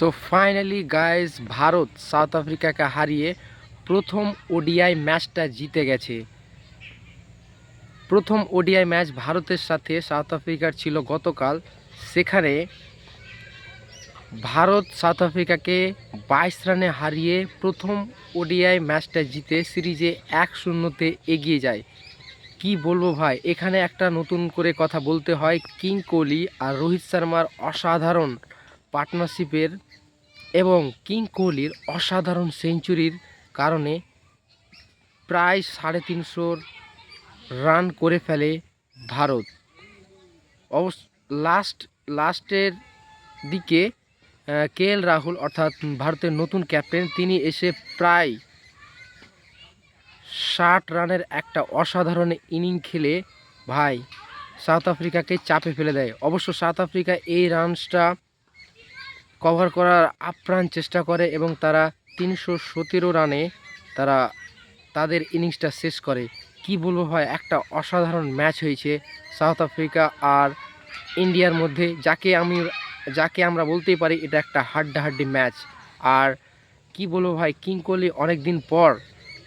So finally guys Bharat south আফ্রিকাকে হারিয়ে প্রথম ওডিআই ম্যাচটা জিতে গেছে। প্রথম ওডিআই ম্যাচ ভারতের সাথে সাউথ আফ্রিকার ছিল গতকাল। সেখানে ভারত সাউথ আফ্রিকাকে 22 রানে হারিয়ে প্রথম ওডিআই ম্যাচটা জিতে সিরিজে 1-0-তে এগিয়ে যায়। কি বলবো ভাই, এখানে একটা নতুন করে কথা বলতে হয়। কিং কোহলি আর রোহিত শর্মার অসাধারণ পার্টনারশিপের এবং কিং কোহলির অসাধারণ সেঞ্চুরির কারণে প্রায় 350 রান করে ফেলে ভারত। লাস্টের দিকে KL রাহুল অর্থাৎ ভারতের নতুন ক্যাপ্টেন, তিনি এসে প্রায় 60 রানের একটা অসাধারণ ইনিংস খেলে ভাই সাউথ আফ্রিকাকে চাপে ফেলে দেয়। অবশ্য সাউথ আফ্রিকা এই রানসটা কভার করার আপ্রাণ চেষ্টা করে এবং তারা 317 রানে তারা তাদের ইনিংসটা শেষ করে। কি বলবো ভাই, একটা অসাধারণ ম্যাচ হয়েছে সাউথ আফ্রিকা আর ইন্ডিয়ার মধ্যে, যাকে আমরা বলতেই পারি এটা একটা হাড্ডাহাড্ডি ম্যাচ। আর কি বলবো ভাই, কিং কোহলি অনেক দিন পর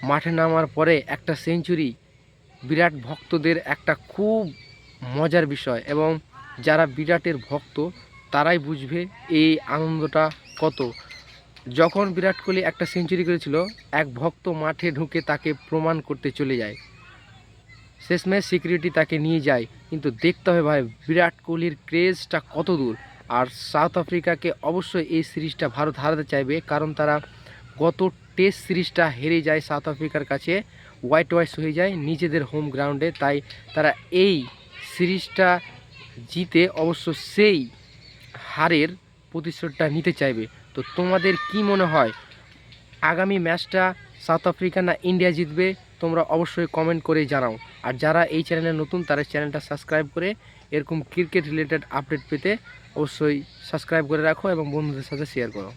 মাঠে নামার পরে একটা সেঞ্চুরি বিরাট ভক্তদের একটা খুব মজার বিষয়, এবং যারা বিরাটের ভক্ত তারাই বুঝবে এই আনন্দটা কত। যখন বিরাট কোহলি একটা সেঞ্চুরি করেছিল, এক ভক্ত মাঠে ঢুকে তাকে প্রমাণ করতে চলে যায়। শেষমেশ সিকিউরিটি তাকে নিয়ে যায়, কিন্তু দেখতে হবে ভাই বিরাট কোহলির ক্রেজটা কত দূর। আর সাউথ আফ্রিকাকে অবশ্যই এই সিরিজটা ভারত হারাতে চাইবে, কারণ তারা গত টেস্ট সিরিজটা হেরে যায় সাউথ আফ্রিকার কাছে, হোয়াইট হয়ে যায় নিজেদের হোম গ্রাউন্ডে। তাই তারা এই সিরিজটা জিতে অবশ্য সেই হারের প্রতিশোধটা নিতে চাইবে। তো তোমাদের কি মনে হয়, আগামী ম্যাচটা সাউথ আফ্রিকা না ইন্ডিয়া জিতবে? তোমরা অবশ্যই কমেন্ট করে জানাও। আর যারা এই চ্যানেলে নতুন তারা চ্যানেলটা সাবস্ক্রাইব করে এরকম ক্রিকেট রিলেটেড আপডেট পেতে অবশ্যই সাবস্ক্রাইব করে রাখো এবং বন্ধুদের সাথে শেয়ার করো।